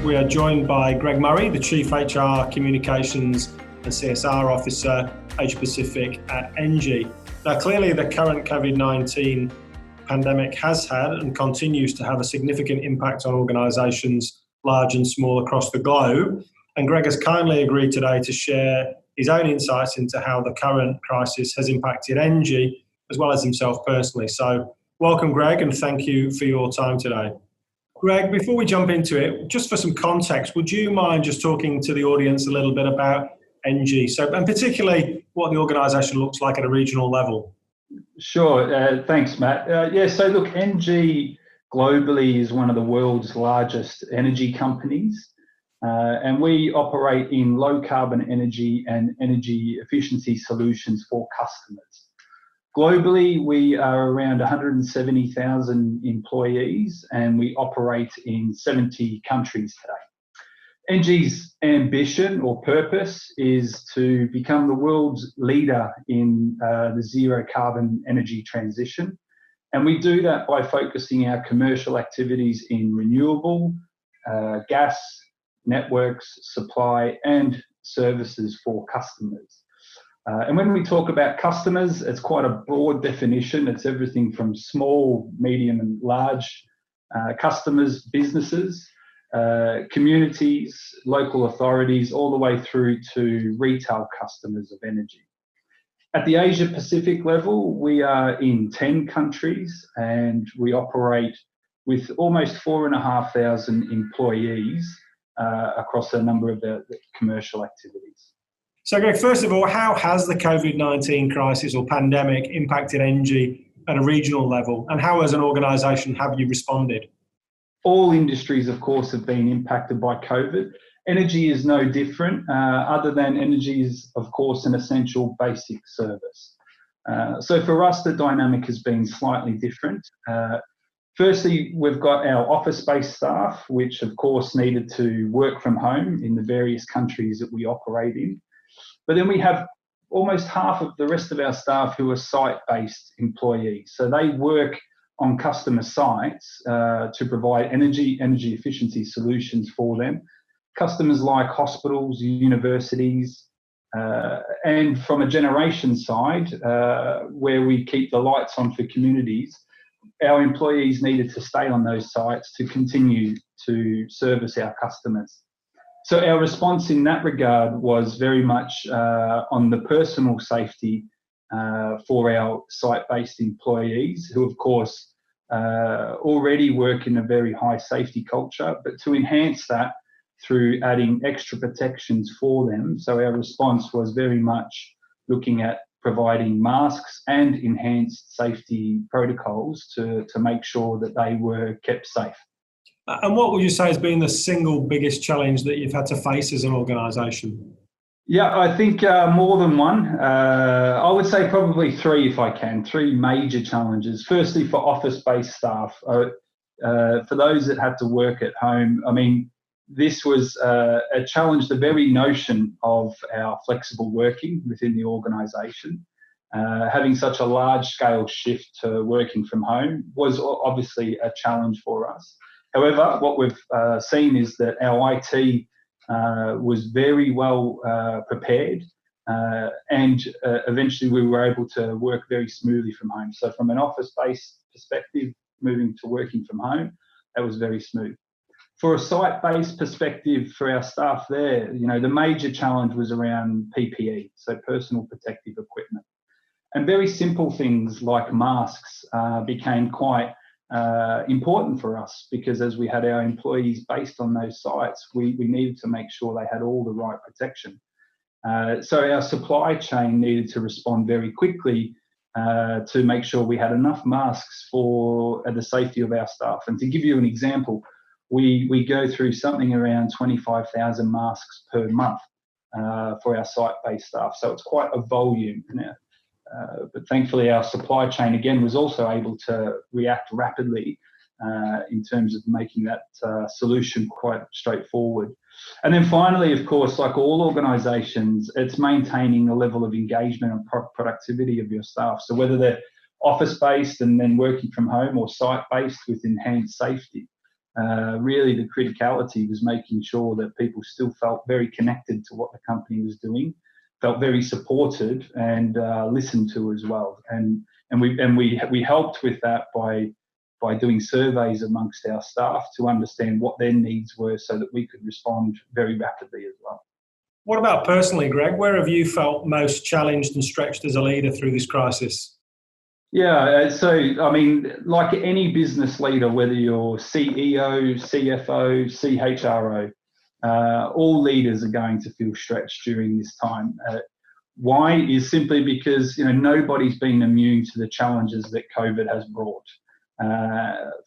we are joined by Greg Murray, the Chief HR Communications and CSR Officer, Asia Pacific at ENGIE. Now, clearly the current COVID-19 pandemic has had and continues to have a significant impact on organisations large and small across the globe. And Greg has kindly agreed today to share his own insights into how the current crisis has impacted ENGIE as well as himself personally. So welcome, Greg, and thank you for your time today. Greg, before we jump into it, just for some context, would you mind just talking to the audience a little bit about ENGIE, and particularly what the organisation looks like at a regional level? Sure. Thanks, Matt. So look, ENGIE globally is one of the world's largest energy companies, and we operate in low carbon energy and energy efficiency solutions for customers. Globally, we are around 170,000 employees and we operate in 70 countries today. ENGIE's ambition or purpose is to become the world's leader in the zero carbon energy transition. And we do that by focusing our commercial activities in renewable, gas, networks, supply and services for customers. And when we talk about customers, it's quite a broad definition. It's everything from small, medium and large customers, businesses, communities, local authorities, all the way through to retail customers of energy. At the Asia Pacific level, we are in 10 countries and we operate with almost 4,500 employees across a number of the commercial activities. So, Greg, first of all, how has the COVID-19 crisis or pandemic impacted ENGIE at a regional level, and how, as an organisation, have you responded? All industries, of course, have been impacted by COVID. Energy is no different, other than energy is, of course, an essential basic service. So for us, the dynamic has been slightly different. Firstly, we've got our office-based staff, which, of course, needed to work from home in the various countries that we operate in. But then we have almost half of the rest of our staff who are site-based employees. So they work on customer sites to provide energy efficiency solutions for them. Customers like hospitals, universities, and from a generation side, where we keep the lights on for communities, our employees needed to stay on those sites to continue to service our customers. So our response in that regard was very much on the personal safety for our site-based employees, who of course already work in a very high safety culture, but to enhance that through adding extra protections for them. So our response was very much looking at providing masks and enhanced safety protocols to make sure that they were kept safe. And what would you say has been the single biggest challenge that you've had to face as an organisation? Yeah, I think more than one. I would say probably three, if I can. Three major challenges. Firstly, for office-based staff, for those that had to work at home, I mean, this was a challenge. The very notion of our flexible working within the organisation, having such a large-scale shift to working from home was obviously a challenge for us. However, what we've seen is that our IT was very well prepared and eventually we were able to work very smoothly from home. So from an office-based perspective, moving to working from home, that was very smooth. For a site-based perspective for our staff there, the major challenge was around PPE, so personal protective equipment. And very simple things like masks became quite important for us, because as we had our employees based on those sites, we needed to make sure they had all the right protection. So our supply chain needed to respond very quickly to make sure we had enough masks for the safety of our staff. And to give you an example, we go through something around 25,000 masks per month for our site-based staff. So it's quite a volume now. But thankfully our supply chain again was also able to react rapidly in terms of making that solution quite straightforward. And then finally, of course, like all organisations, it's maintaining a level of engagement and productivity of your staff. So whether they're office-based and then working from home or site-based with enhanced safety, Really the criticality was making sure that people still felt very connected to what the company was doing, felt very supported and listened to as well. And we helped with that by doing surveys amongst our staff to understand what their needs were so that we could respond very rapidly as well. What about personally, Greg? Where have you felt most challenged and stretched as a leader through this crisis? Yeah, so I mean, like any business leader, whether you're CEO, CFO, CHRO, all leaders are going to feel stretched during this time. Why is simply because nobody's been immune to the challenges that COVID has brought.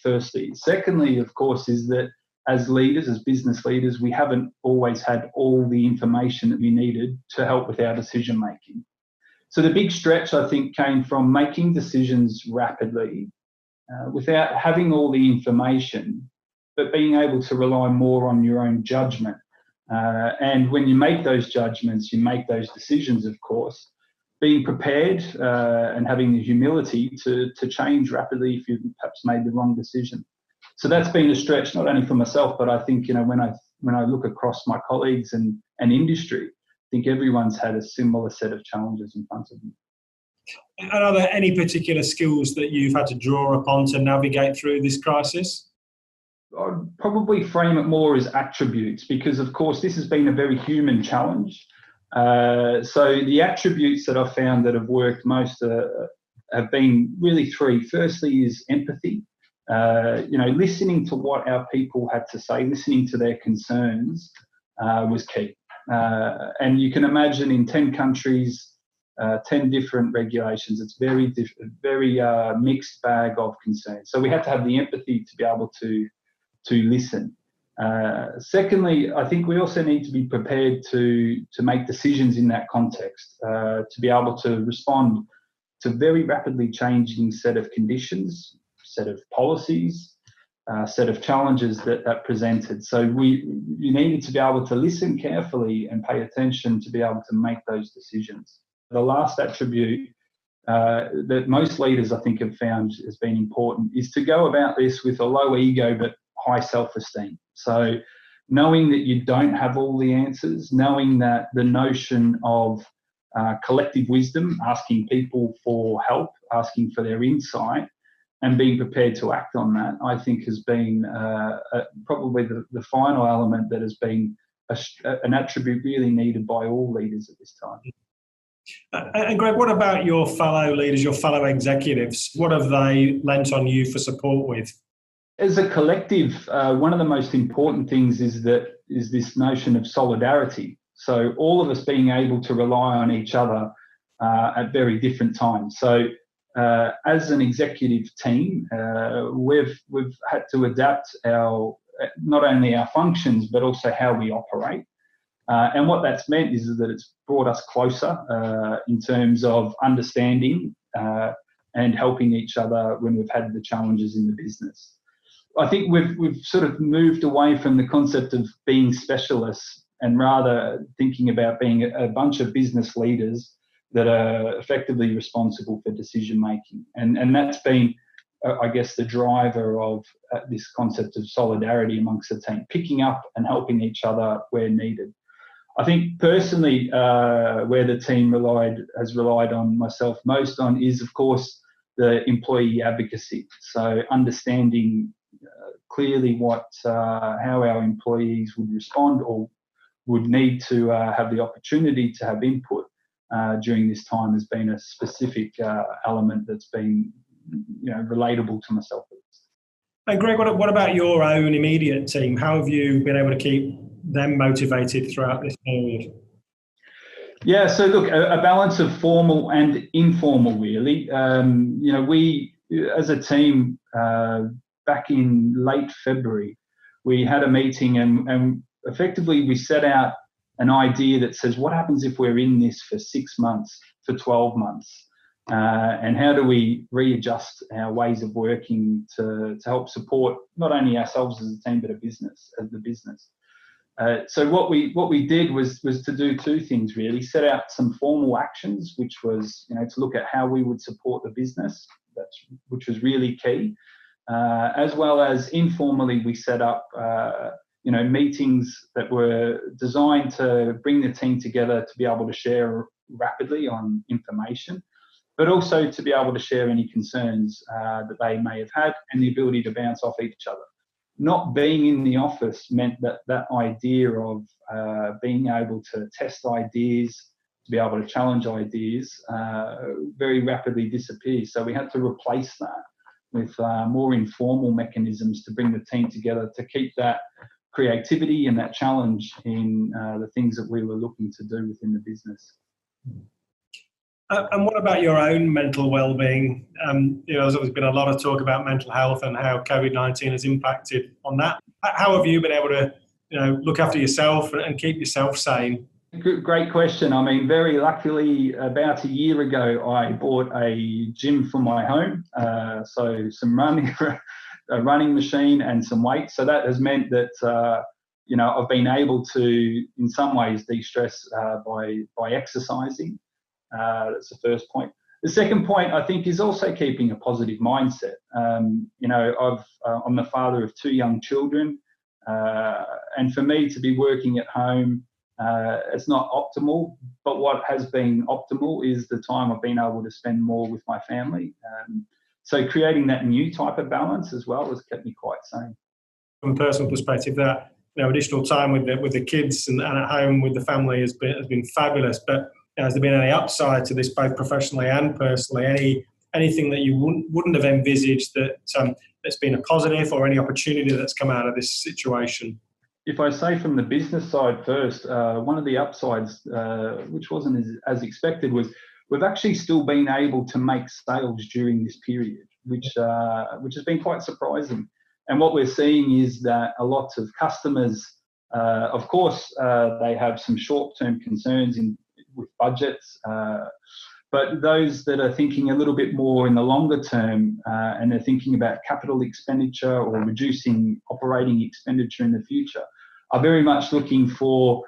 Firstly, secondly, of course, is that as leaders, as business leaders, we haven't always had all the information that we needed to help with our decision making. So the big stretch, I think, came from making decisions rapidly without having all the information, but being able to rely more on your own judgment. And when you make those judgments, you make those decisions, of course, being prepared and having the humility to change rapidly if you've perhaps made the wrong decision. So that's been a stretch, not only for myself, but I think, when I look across my colleagues and industry, I think everyone's had a similar set of challenges in front of them. And are there any particular skills that you've had to draw upon to navigate through this crisis? I'd probably frame it more as attributes because, of course, this has been a very human challenge. So the attributes that I've found that have worked most have been really three. Firstly is empathy. Listening to what our people had to say, listening to their concerns was key. And you can imagine in 10 countries, 10 different regulations, it's very mixed bag of concerns. So we had to have the empathy to be able to listen. Secondly, I think we also need to be prepared to make decisions in that context, to be able to respond to very rapidly changing set of conditions, set of policies, set of challenges that presented. So you needed to be able to listen carefully and pay attention to be able to make those decisions. The last attribute that most leaders, I think, have found has been important is to go about this with a low ego but high self-esteem. So knowing that you don't have all the answers, knowing that the notion of collective wisdom, asking people for help, asking for their insight, and being prepared to act on that, I think has been probably the final element that has been an attribute really needed by all leaders at this time. And Greg, what about your fellow leaders, your fellow executives? What have they lent on you for support with? As a collective, one of the most important things is this notion of solidarity. So all of us being able to rely on each other at very different times. So as an executive team, we've had to adapt not only our functions but also how we operate. And what that's meant is that it's brought us closer in terms of understanding and helping each other when we've had the challenges in the business. I think we've sort of moved away from the concept of being specialists and rather thinking about being a bunch of business leaders that are effectively responsible for decision making. And that's been, I guess, the driver of this concept of solidarity amongst the team, picking up and helping each other where needed. I think personally, where the team has relied on myself most on is, of course, the employee advocacy. So understanding clearly how our employees would respond or would need to have the opportunity to have input during this time has been a specific element that's been relatable to myself. And Greg, what about your own immediate team? How have you been able to keep them motivated throughout this period? Yeah, so look, a balance of formal and informal, really. We, as a team, back in late February, we had a meeting and effectively we set out an idea that says, what happens if we're in this for 6 months, for 12 months? And how do we readjust our ways of working to help support not only ourselves as a team, but the business. So what we did was to do two things really: set out some formal actions, which was to look at how we would support the business, which was really key, as well as informally we set up meetings that were designed to bring the team together to be able to share rapidly on information, but also to be able to share any concerns that they may have had and the ability to bounce off each other. Not being in the office meant that idea of being able to test ideas, to be able to challenge ideas, very rapidly disappears. So we had to replace that with more informal mechanisms to bring the team together to keep that creativity and that challenge in the things that we were looking to do within the business. And what about your own mental well-being? There's always been a lot of talk about mental health and how COVID-19 has impacted on that. How have you been able to, look after yourself and keep yourself sane? Great question. I mean, very luckily, about a year ago, I bought a gym for my home. So some running, a running machine and some weights. So that has meant that, I've been able to, in some ways, de-stress by exercising. That's the first point. The second point, I think, is also keeping a positive mindset. I'm the father of 2 young children. And for me to be working at home, it's not optimal, but what has been optimal is the time I've been able to spend more with my family. So creating that new type of balance as well has kept me quite sane. From a personal perspective, that additional time with the kids and at home with the family has been fabulous. But has there been any upside to this, both professionally and personally? Anything that you wouldn't have envisaged that's been a positive, or any opportunity that's come out of this situation? If I say from the business side first, one of the upsides, which wasn't as expected, was we've actually still been able to make sales during this period, which has been quite surprising. And what we're seeing is that a lot of customers, of course, they have some short-term concerns with budgets, but those that are thinking a little bit more in the longer term and they're thinking about capital expenditure or reducing operating expenditure in the future are very much looking for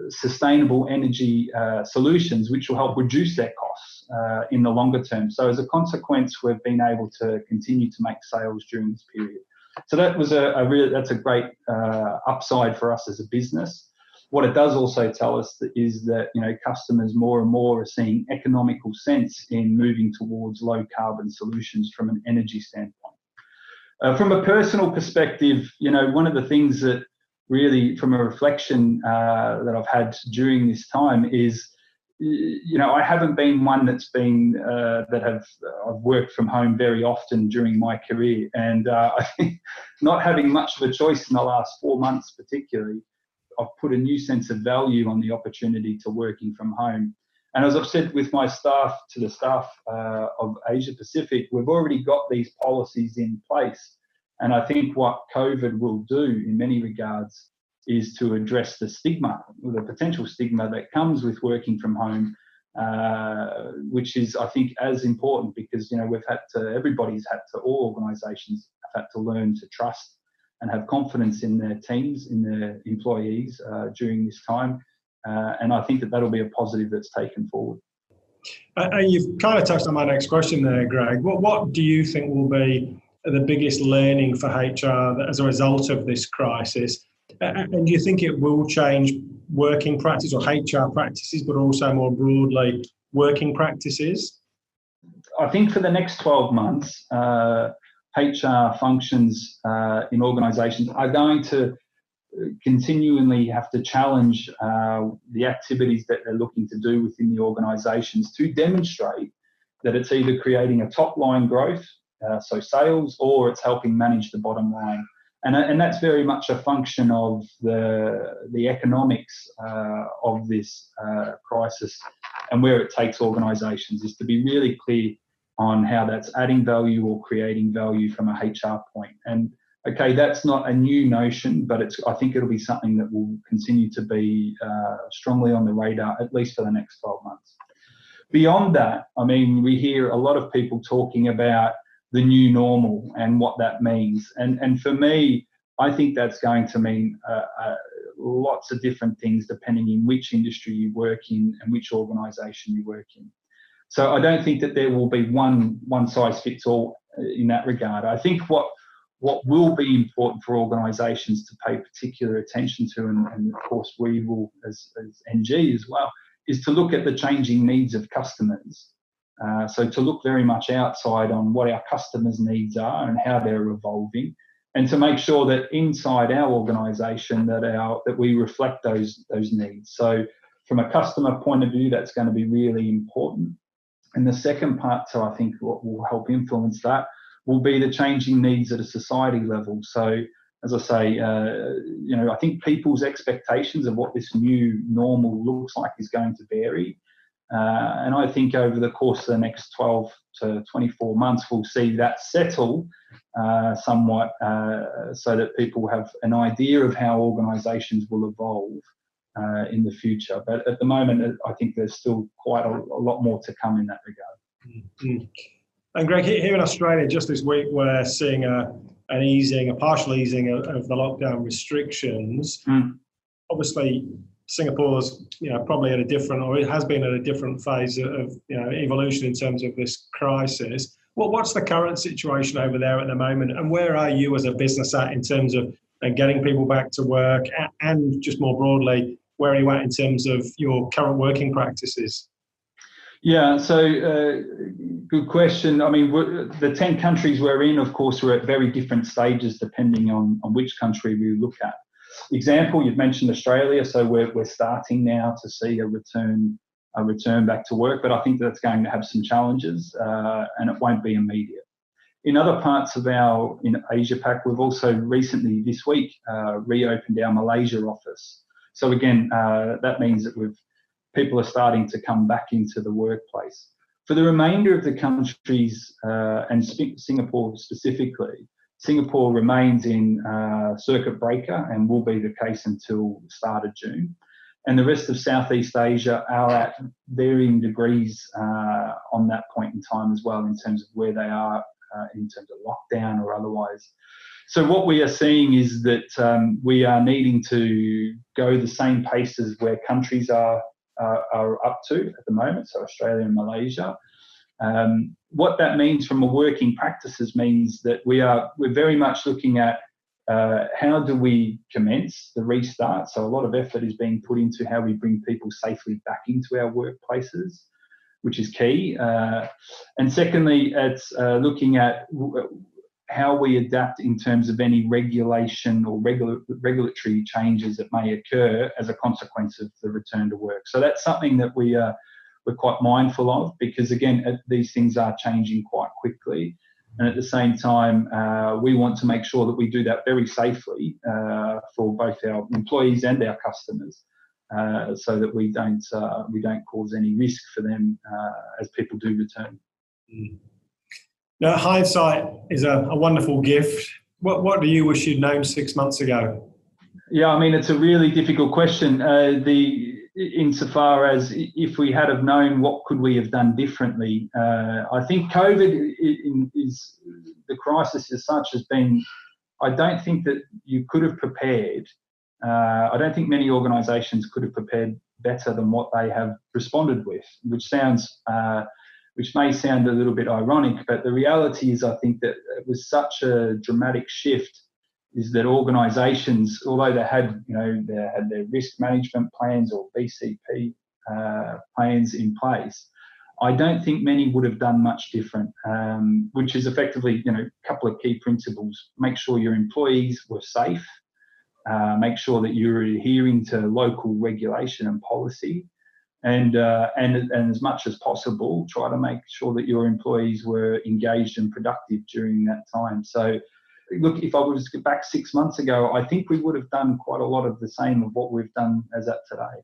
sustainable energy solutions which will help reduce their costs in the longer term. So as a consequence, we've been able to continue to make sales during this period. So that was that's a great upside for us as a business. What it does also tell us is that customers more and more are seeing economical sense in moving towards low carbon solutions from an energy standpoint. From a personal perspective, one of the things that really, from a reflection that I've had during this time is, I haven't been one that's been I've worked from home very often during my career, and I think not having much of a choice in the last 4 months, particularly, I've put a new sense of value on the opportunity to working from home. And as I've said with my staff, to the staff of Asia Pacific, we've already got these policies in place. And I think what COVID will do in many regards is to address the stigma, or the potential stigma that comes with working from home, which is, I think, as important, because, everybody's had to, all organisations have had to learn to trust and have confidence in their teams, in their employees during this time. And I think that'll be a positive that's taken forward. And you've kind of touched on my next question there, Greg. What do you think will be the biggest learning for HR as a result of this crisis? And do you think it will change working practice or HR practices, but also more broadly working practices? I think for the next 12 months, HR functions in organisations are going to continually have to challenge the activities that they're looking to do within the organisations to demonstrate that it's either creating a top line growth, so sales, or it's helping manage the bottom line. And that's very much a function of the economics of this crisis, and where it takes organisations is to be really clear on how that's adding value or creating value from a HR point. And okay, that's not a new notion, but I think it'll be something that will continue to be strongly on the radar, at least for the next 12 months. Beyond that, I mean, we hear a lot of people talking about the new normal and what that means. And for me, I think that's going to mean lots of different things depending in which industry you work in and which organisation you work in. So I don't think that there will be one size fits all in that regard. I think what will be important for organisations to pay particular attention to, and of course we will as ENGIE as well, is to look at the changing needs of customers. So to look very much outside on what our customers' needs are and how they're evolving, and to make sure that inside our organisation that we reflect those needs. So from a customer point of view, that's going to be really important. And the second part, so I think what will help influence that, will be the changing needs at a society level. So, as I say, I think people's expectations of what this new normal looks like is going to vary. And I think over the course of the next 12 to 24 months, we'll see that settle somewhat so that people have an idea of how organisations will evolve in the future. But at the moment, I think there's still quite a lot more to come in that regard. Mm-hmm. And Greg, here in Australia, just this week, we're seeing a partial easing of the lockdown restrictions. Obviously, Singapore's probably at a different, or it has been at a different phase of evolution in terms of this crisis. What's the current situation over there at the moment, and where are you as a business at in terms of getting people back to work, and just more broadly, where are you at in terms of your current working practices? Yeah, so good question. I mean, the 10 countries we're in, of course, we're at very different stages depending on which country we look at. Example, you've mentioned Australia, so we're starting now to see a return back to work, but I think that's going to have some challenges and it won't be immediate. In other parts of in Asia Pac, we've also recently this week reopened our Malaysia office. So again, that means that people are starting to come back into the workplace. For the remainder of the countries, and Singapore specifically, Singapore remains in circuit breaker and will be the case until the start of June. And the rest of Southeast Asia are at varying degrees on that point in time as well, in terms of where they are in terms of lockdown or otherwise. So what we are seeing is that we are needing to go the same pace as where countries are up to at the moment, so Australia and Malaysia. What that means from a working practices means that we're very much looking at how do we commence the restart. So a lot of effort is being put into how we bring people safely back into our workplaces, which is key. And secondly, it's looking at how we adapt in terms of any regulation or regulatory changes that may occur as a consequence of the return to work. So that's something that we're quite mindful of, because again, these things are changing quite quickly. And at the same time, we want to make sure that we do that very safely for both our employees and our customers, so that we don't cause any risk for them as people do return. Now, hindsight is a wonderful gift. What do you wish you'd known 6 months ago? Yeah, I mean, it's a really difficult question. Insofar as if we had have known, what could we have done differently? I think COVID is the crisis as such has been. I don't think that you could have prepared. I don't think many organisations could have prepared better than what they have responded with, which may sound a little bit ironic, but the reality is I think that it was such a dramatic shift, is that organisations, although they had their risk management plans or BCP plans in place, I don't think many would have done much different, which is effectively, a couple of key principles. Make sure your employees were safe, make sure that you're adhering to local regulation and policy, and as much as possible, try to make sure that your employees were engaged and productive during that time. So, look, if I was to get back 6 months ago, I think we would have done quite a lot of the same of what we've done as at today.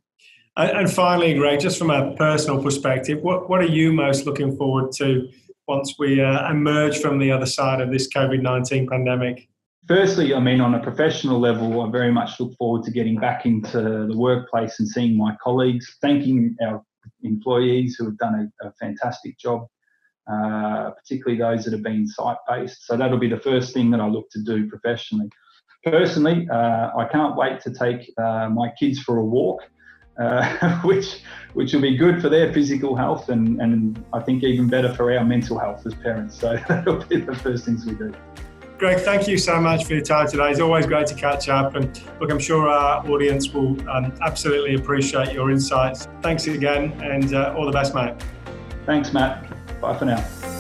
And finally, Greg, just from a personal perspective, what are you most looking forward to once we emerge from the other side of this COVID-19 pandemic? Firstly, I mean, on a professional level, I very much look forward to getting back into the workplace and seeing my colleagues, thanking our employees who have done a fantastic job, particularly those that have been site-based. So that'll be the first thing that I look to do professionally. Personally, I can't wait to take my kids for a walk which will be good for their physical health and I think even better for our mental health as parents. So that'll be the first things we do. Greg, thank you so much for your time today. It's always great to catch up, and look, I'm sure our audience will absolutely appreciate your insights. Thanks again, and all the best, mate. Thanks, Matt. Bye for now.